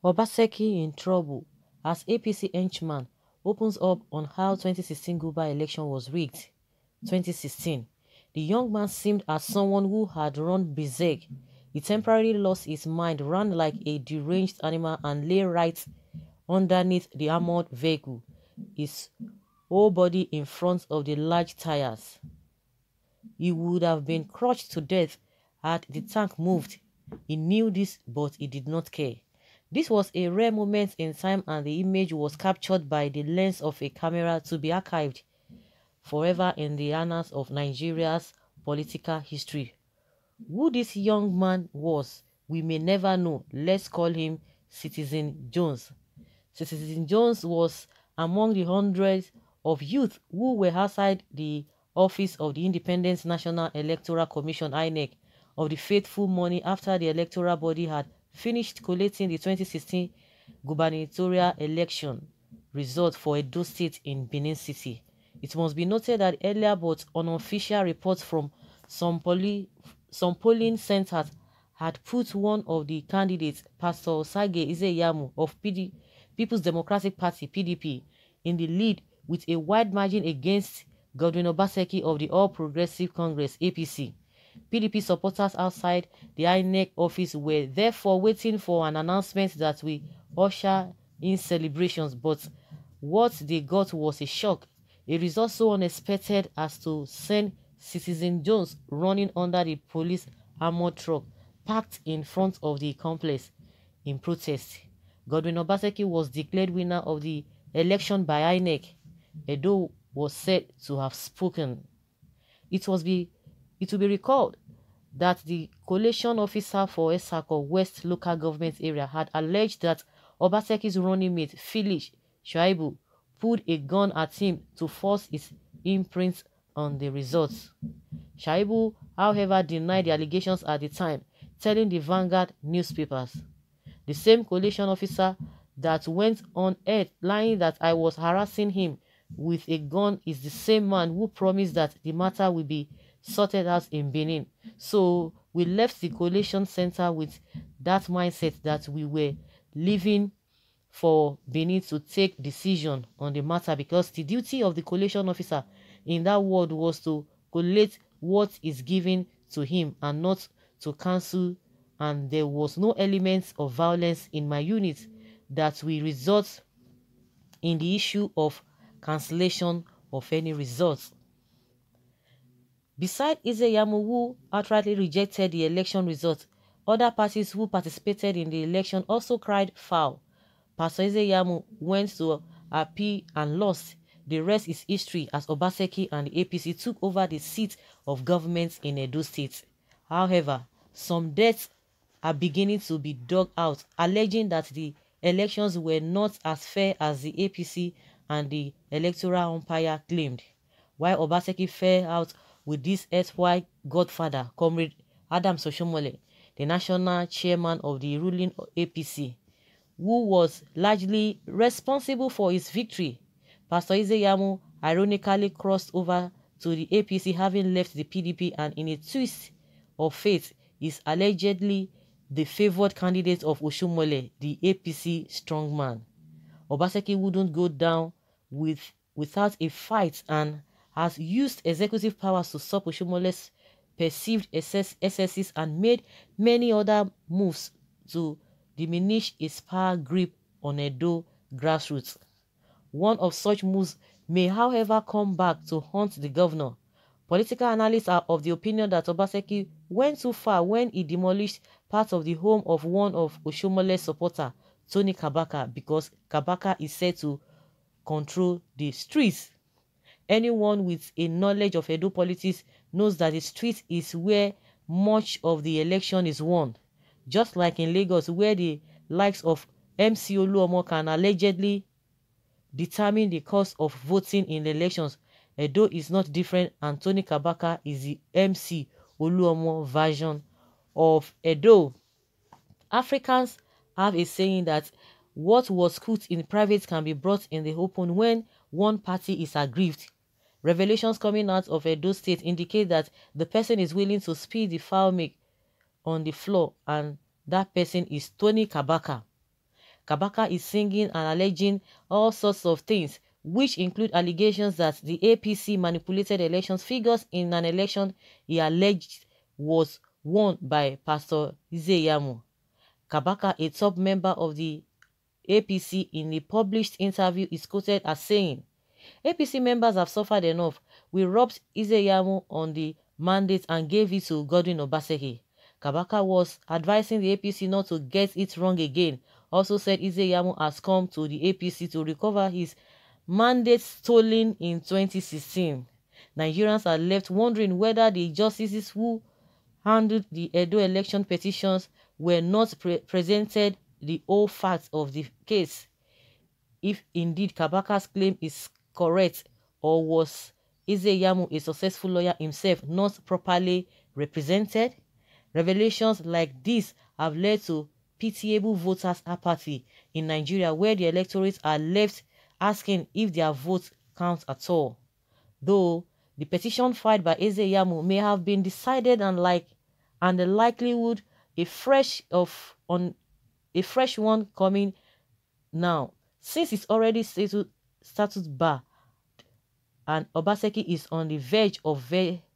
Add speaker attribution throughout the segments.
Speaker 1: Obaseki in trouble as APC henchman opens up on how 2016 Guba election was rigged. 2016. The young man seemed as someone who had run berserk. He temporarily lost his mind, ran like a deranged animal and lay right underneath the armored vehicle, his whole body in front of the large tires. He would have been crushed to death had the tank moved. He knew this, but he did not care. This was a rare moment in time, and the image was captured by the lens of a camera to be archived forever in the annals of Nigeria's political history. Who this young man was, we may never know. Let's call him Citizen Jones. Citizen Jones was among the hundreds of youth who were outside the office of the Independent National Electoral Commission (INEC) of the fateful morning after the electoral body had finished collating the 2016 gubernatorial election result for Edo State in Benin City. It must be noted that earlier but unofficial reports from some polling centers had put one of the candidates, Pastor Osagie-Izeyamu of People's Democratic Party (PDP), in the lead with a wide margin against Godwin Obaseki of the All Progressive Congress (APC). PDP supporters outside the INEC office were therefore waiting for an announcement that will usher in celebrations, but what they got was a shock, a result so unexpected as to send Citizen Jones running under the police armored truck parked in front of the complex in protest. Godwin Obaseki was declared winner of the election by INEC. Edo was said to have spoken. It will be recalled that the collation officer for Esako West local government area had alleged that Obaseki's running mate, Phyllis Shuaibu, pulled a gun at him to force his imprint on the results. Shuaibu, however, denied the allegations at the time, telling the Vanguard newspapers. The same collation officer that went on air lying that I was harassing him with a gun is the same man who promised that the matter will be sorted out in Benin. So we left the collation center with that mindset that we were leaving for Benin to take decision on the matter, because the duty of the collation officer in that ward was to collate what is given to him and not to cancel, and there was no element of violence in my unit that will result in the issue of cancellation of any results. Besides Izeyamu, who outrightly rejected the election result, other parties who participated in the election also cried foul. Pastor Izeyamu went to appeal and lost. The rest is history, as Obaseki and the APC took over the seat of government in Edo State. However, some deaths are beginning to be dug out, alleging that the elections were not as fair as the APC and the electoral umpire claimed. While Obaseki fell out with this erstwhile godfather, Comrade Adams Oshiomhole, the national chairman of the ruling APC, who was largely responsible for his victory. Pastor Izeyamu ironically crossed over to the APC, having left the PDP, and in a twist of fate is allegedly the favored candidate of Oshiomhole, the APC strongman. Obaseki wouldn't go down without a fight and has used executive powers to stop Oshiomhole's perceived excesses and made many other moves to diminish his power grip on Edo grassroots. One of such moves may, however, come back to haunt the governor. Political analysts are of the opinion that Obaseki went too far when he demolished part of the home of one of Oshiomhole's supporters, Tony Kabaka, because Kabaka is said to control the streets. Anyone with a knowledge of Edo politics knows that the street is where much of the election is won. Just like in Lagos, where the likes of MC Oluomo can allegedly determine the course of voting in the elections, Edo is not different, and Tony Kabaka is the MC Oluomo version of Edo. Africans have a saying that what was cooked in private can be brought in the open when one party is aggrieved. Revelations coming out of Edo State indicate that the person is willing to spill the foul milk on the floor, and that person is Tony Kabaka. Kabaka is singing and alleging all sorts of things, which include allegations that the APC manipulated elections figures in an election he alleged was won by Pastor Ír̀1́1ñg. Kabaka, a top member of the APC, in a published interview is quoted as saying, APC members have suffered enough. We robbed Ír̀1́1́ng on the mandate and gave it to Godwin Obaseki. Kabaka was advising the APC not to get it wrong again. Also said Ír̀1́1́ng has come to the APC to recover his mandate stolen in 2016. Nigerians are left wondering whether the justices who handled the Edo election petitions were not presented the whole facts of the case. If indeed Kabaka's claim is correct, or was Ír̀1́1́ng, a successful lawyer himself, not properly represented? Revelations like this have led to pitiable voters' apathy in Nigeria, where the electorates are left asking if their votes count at all. Though the petition filed by Ír̀1́1́ng may have been decided and the likelihood a fresh one coming now, since it's already status bar and Obaseki is on the verge of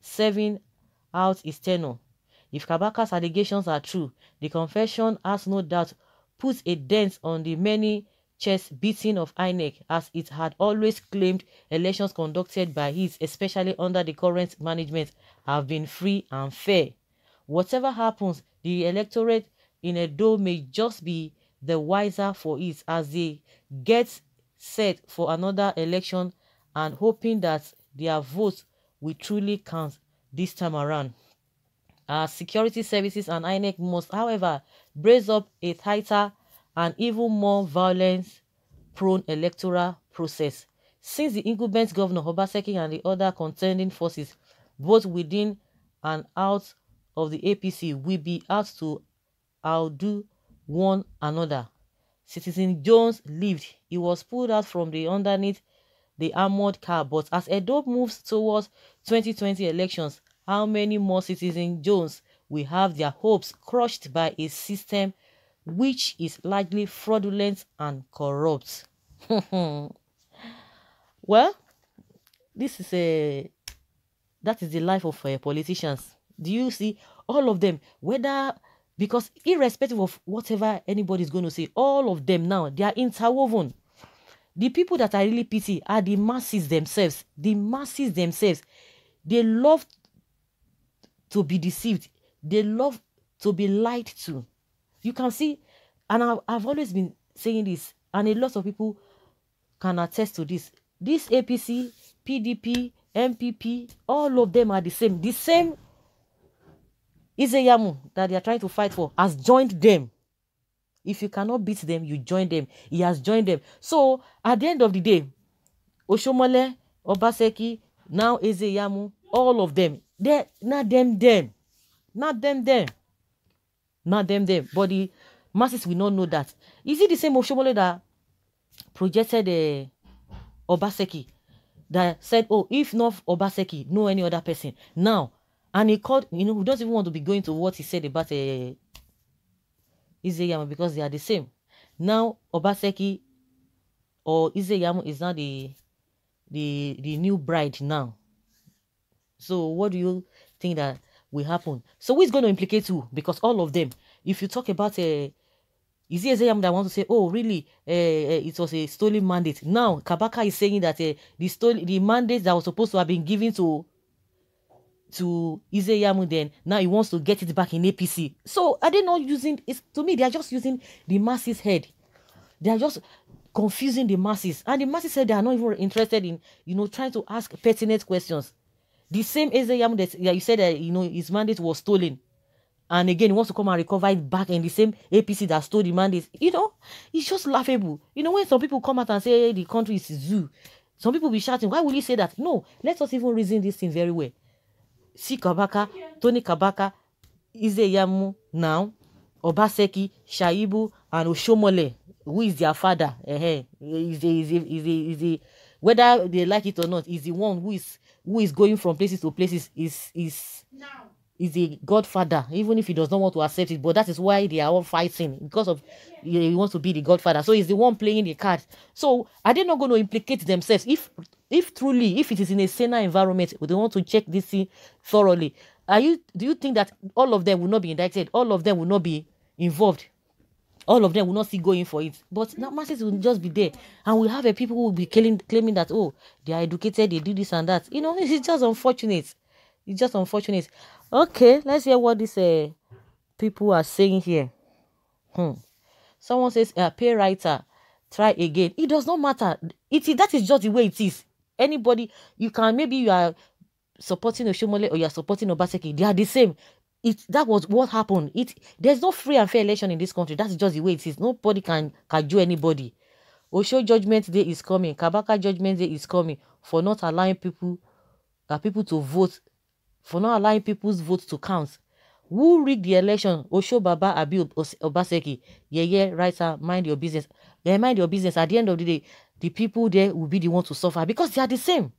Speaker 1: serving out his tenure. If Kabaka's allegations are true, the confession has no doubt put a dent on the many chest beating of INEC, as it had always claimed elections conducted by his, especially under the current management, have been free and fair. Whatever happens, the electorate in Edo may just be the wiser for it as they get set for another election and hoping that their votes will truly count this time around. Our security services and INEC must, however, brace up a tighter and even more violence-prone electoral process, since the incumbent governor Obaseki and the other contending forces, both within and out of the APC, will be out to outdo one another. Citizen Jones lived. He was pulled out from underneath the armored car, but as Edo moves towards 2020 elections, how many more Citizen Jones will have their hopes crushed by a system which is largely fraudulent and corrupt? Well, that is the life of politicians. Do you see all of them, because irrespective of whatever anybody is going to say, all of them now, they are interwoven. The people that I really pity are the masses themselves. The masses themselves, they love to be deceived. They love to be lied to. You can see, and I've always been saying this, and a lot of people can attest to this. This APC, PDP, MPP, all of them are the same. The same Ír̀1́1́ng that they are trying to fight for has joined them. If you cannot beat them, you join them. He has joined them. So, at the end of the day, Oshomole, Obaseki, now Ír̀1́1́ng, all of them, they're not them. Not them. But the masses will not know that. Is it the same Oshomole that projected Obaseki, that said, oh, if not Obaseki, no any other person? Now, and he called, we don't even want to be going to what he said about Ír̀1́1́ng, because they are the same. Now, Obaseki or Ír̀1́1́ng is now the new bride now. So, what do you think that will happen? So, who is going to implicate who? Because all of them, if you talk about is it Ír̀1́1́ng that wants to say, oh, really, it was a stolen mandate? Now, Kabaka is saying that the mandate that was supposed to have been given to Ír̀1́1́ng, then now he wants to get it back in APC. So are they not using it? To me, they are just using the masses' head. They are just confusing the masses, and the masses said they are not even interested in trying to ask pertinent questions. The same Ír̀1́1́ng that you said that his mandate was stolen, and again he wants to come and recover it back in the same APC that stole the mandate. It's just laughable. When some people come out and say the country is a zoo, some people be shouting, why will you say that? No, let us even reason this thing very well. See Kabaka, Tony Kabaka, Ír̀1́1́ng now, Obaseki, Shaibu, and Oshomole, who is their father. Whether they like it or not, is the one who is going from places to places. Is is a godfather, even if he does not want to accept it. But that is why they are all fighting, because of he wants to be the godfather. So he's the one playing the cards. So are they not going to implicate themselves if truly, if it is in a saner environment, they want to check this thing thoroughly? Do you think that all of them will not be indicted? All of them will not be involved? All of them will not still go in for it? But now masses will just be there, and we have a people who will be claiming that, oh, they are educated, they do this and that. It's just unfortunate. It's just unfortunate. Okay, let's hear what these people are saying here. Someone says, pay writer, try again. It does not matter. That is just the way it is. Anybody, maybe you are supporting Oshomole or you are supporting Obaseki. They are the same. That was what happened. There's no free and fair election in this country. That's just the way it is. Nobody can do anybody. Osho Judgment Day is coming. Kabaka Judgment Day is coming for not allowing people to vote, for not allowing people's votes to count. Who rigged the election? Osho, Baba, Abi, Obaseki. Yeah, writer, mind your business. Mind your business. At the end of the day, the people there will be the ones to suffer because they are the same.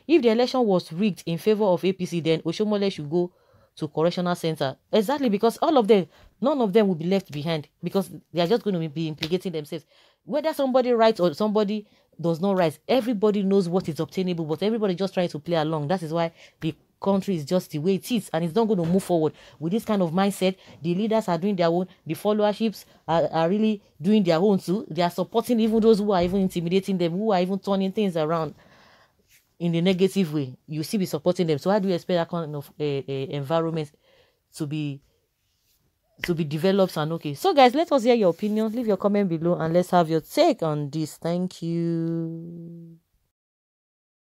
Speaker 1: If the election was rigged in favor of APC, then Oshomole should go to correctional center. Exactly, because none of them will be left behind, because they are just going to be implicating themselves. Whether somebody writes or somebody does not write, everybody knows what is obtainable, but everybody just trying to play along. That is why the country is just the way it is, and it's not going to move forward with this kind of mindset. The leaders are doing their own, the followerships are really doing their own too. They are supporting even those who are even intimidating them, who are even turning things around in the negative way. You still be supporting them. So how do you expect that kind of environment to be developed and okay? So guys, let us hear your opinion. Leave your comment below and let's have your take on this. Thank you.